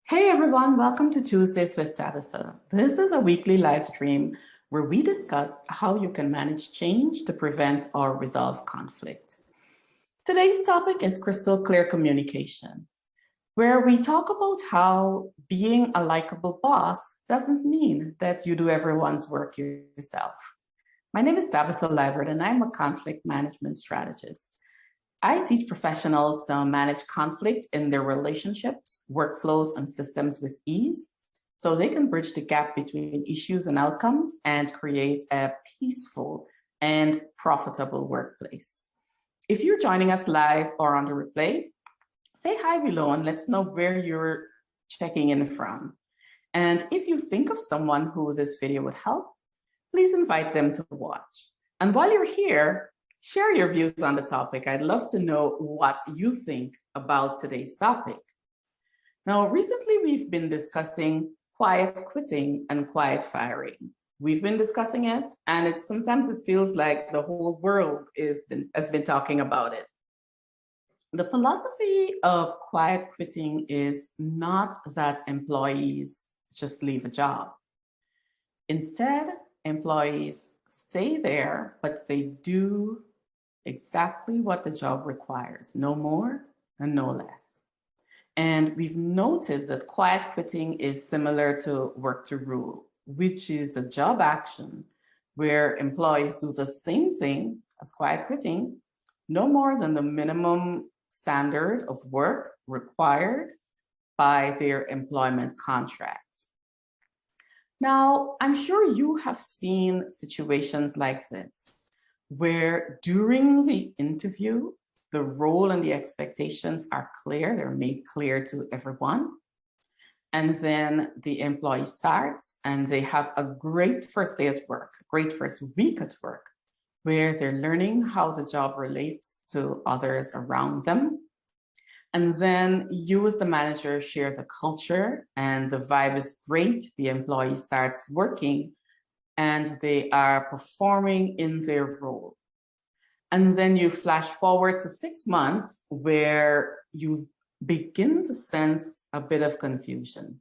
Hey everyone, welcome to Tuesdays with Tabitha. This is a weekly live stream where we discuss how you can manage change to prevent or resolve conflict. Today's topic is crystal clear communication, where we talk about how being a likable boss doesn't mean that you do everyone's work yourself. My name is Tabitha Livestream and I'm a conflict management strategist. I teach professionals to manage conflict in their relationships, workflows, and systems with ease, so they can bridge the gap between issues and outcomes and create a peaceful and profitable workplace. If you're joining us live or on the replay, say hi below and let's know where you're checking in from. And if you think of someone who this video would help, please invite them to watch. And while you're here, share your views on the topic. I'd love to know what you think about today's topic. Now, recently we've been discussing quiet quitting and quiet firing. We've been discussing it, and sometimes it feels like the whole world has been talking about it. The philosophy of quiet quitting is not that employees just leave a job. Instead, employees stay there, but they do exactly what the job requires, no more and no less. And we've noted that quiet quitting is similar to work to rule, which is a job action where employees do the same thing as quiet quitting, no more than the minimum standard of work required by their employment contract. Now, I'm sure you have seen situations like this, where during the interview, the role and the expectations are clear, they're made clear to everyone. And then the employee starts and they have a great first day at work, great first week at work, where they're learning how the job relates to others around them. And then you as the manager share the culture and the vibe is great. The employee starts working and they are performing in their role. And then you flash forward to 6 months where you begin to sense a bit of confusion.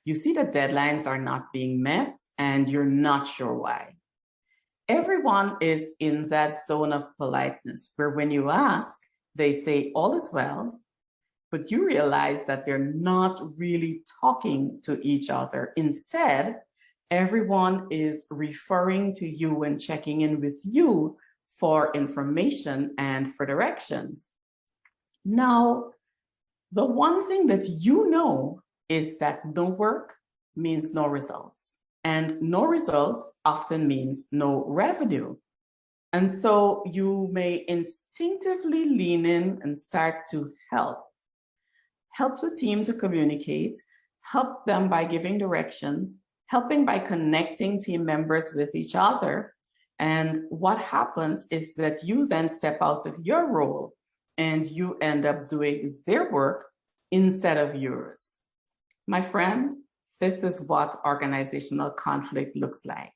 You see that deadlines are not being met and you're not sure why. Everyone is in that zone of politeness where when you ask, they say all is well, but you realize that they're not really talking to each other. Instead, everyone is referring to you and checking in with you for information and for directions. Now, the one thing that you know is that no work means no results, and no results often means no revenue. And so you may instinctively lean in and start to help the team to communicate, help them by giving directions, helping by connecting team members with each other. And what happens is that you then step out of your role and you end up doing their work instead of yours. My friend, this is what organizational conflict looks like.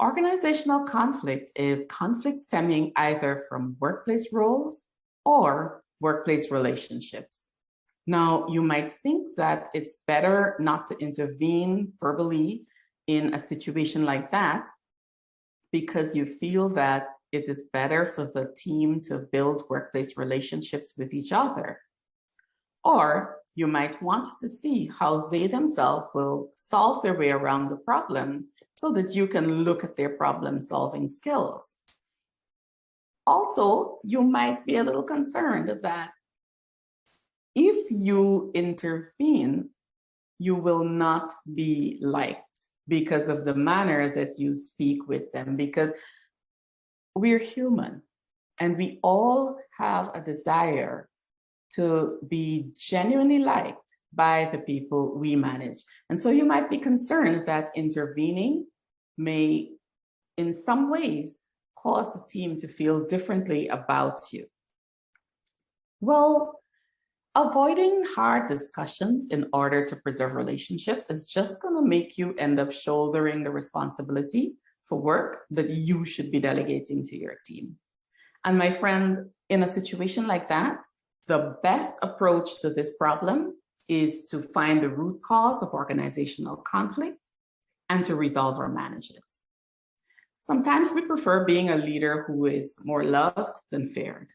Organizational conflict is conflict stemming either from workplace roles or workplace relationships. Now, you might think that it's better not to intervene verbally in a situation like that because you feel that it is better for the team to build workplace relationships with each other. Or you might want to see how they themselves will solve their way around the problem so that you can look at their problem-solving skills. Also, you might be a little concerned that if you intervene, you will not be liked because of the manner that you speak with them, because we're human and we all have a desire to be genuinely liked by the people we manage. And so you might be concerned that intervening may, in some ways, cause the team to feel differently about you. Well, avoiding hard discussions in order to preserve relationships is just going to make you end up shouldering the responsibility for work that you should be delegating to your team. And my friend, in a situation like that, the best approach to this problem is to find the root cause of organizational conflict and to resolve or manage it. Sometimes we prefer being a leader who is more loved than feared.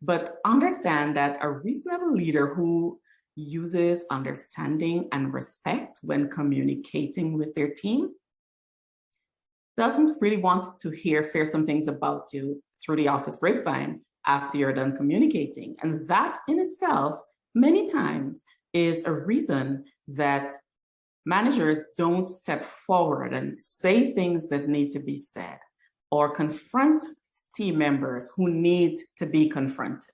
But understand that a reasonable leader who uses understanding and respect when communicating with their team doesn't really want to hear fearsome things about you through the office grapevine after you're done communicating. And that in itself, many times, is a reason that managers don't step forward and say things that need to be said or confront team members who need to be confronted.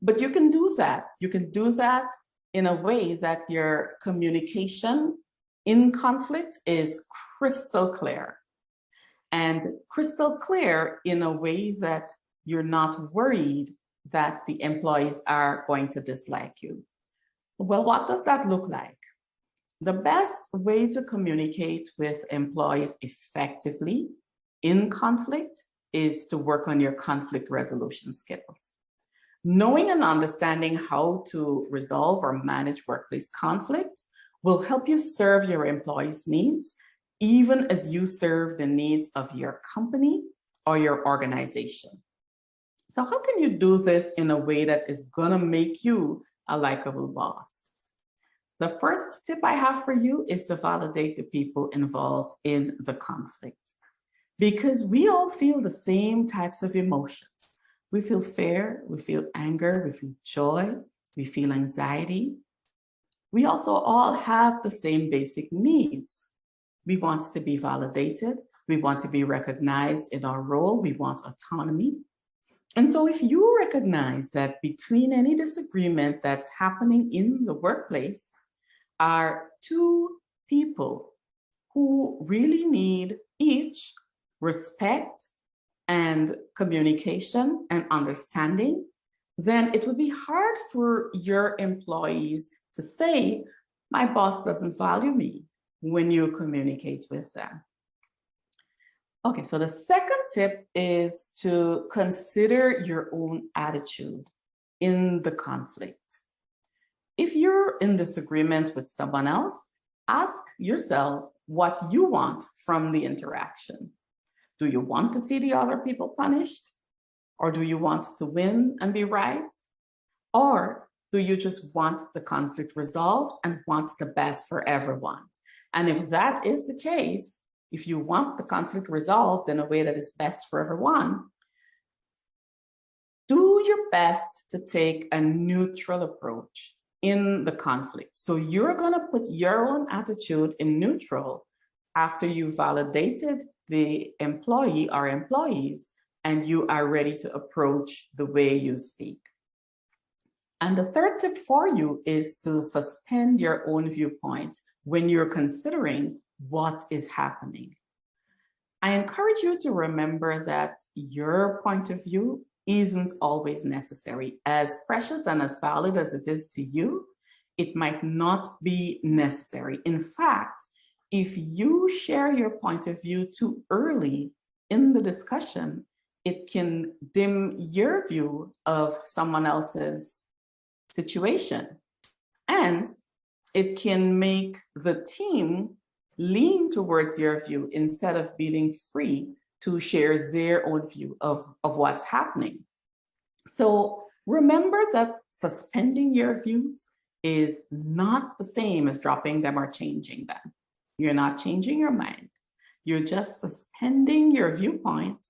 But you can do that. You can do that in a way that your communication in conflict is crystal clear. And crystal clear in a way that you're not worried that the employees are going to dislike you. Well, what does that look like? The best way to communicate with employees effectively in conflict is to work on your conflict resolution skills. Knowing and understanding how to resolve or manage workplace conflict will help you serve your employees' needs, even as you serve the needs of your company or your organization. So how can you do this in a way that is gonna make you a likable boss? The first tip I have for you is to validate the people involved in the conflict, because we all feel the same types of emotions. We feel fear, we feel anger, we feel joy, we feel anxiety. We also all have the same basic needs. We want to be validated, we want to be recognized in our role, we want autonomy. And so if you recognize that between any disagreement that's happening in the workplace are two people who really need each respect and communication and understanding, then it will be hard for your employees to say, my boss doesn't value me, when you communicate with them. Okay, so the second tip is to consider your own attitude in the conflict. If you're in disagreement with someone else, ask yourself what you want from the interaction. Do you want to see the other people punished? Or do you want to win and be right? Or do you just want the conflict resolved and want the best for everyone? And if that is the case, if you want the conflict resolved in a way that is best for everyone, do your best to take a neutral approach in the conflict. So you're gonna put your own attitude in neutral after you validated the employee or employees and you are ready to approach the way you speak. And the third tip for you is to suspend your own viewpoint when you're considering what is happening. I encourage you to remember that your point of view isn't always necessary. As precious and as valid as it is to you, it might not be necessary. In fact, if you share your point of view too early in the discussion, it can dim your view of someone else's situation. And it can make the team lean towards your view instead of being free to share their own view of what's happening. So remember that suspending your views is not the same as dropping them or changing them. You're not changing your mind. You're just suspending your viewpoint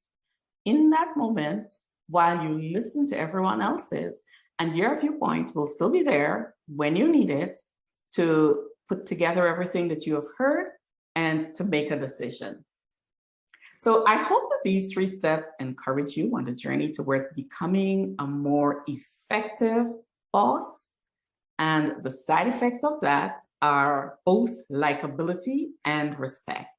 in that moment while you listen to everyone else's, and your viewpoint will still be there when you need it to put together everything that you have heard and to make a decision. So I hope that these 3 steps encourage you on the journey towards becoming a more effective boss. And the side effects of that are both likability and respect.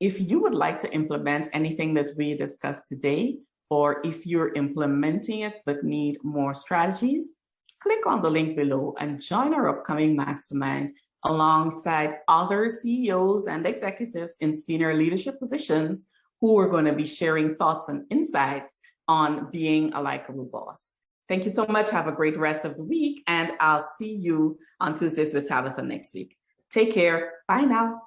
If you would like to implement anything that we discussed today, or if you're implementing it but need more strategies, click on the link below and join our upcoming mastermind alongside other CEOs and executives in senior leadership positions who are going to be sharing thoughts and insights on being a likable boss. Thank you so much. Have a great rest of the week, and I'll see you on Tuesdays with Tabitha next week. Take care. Bye now.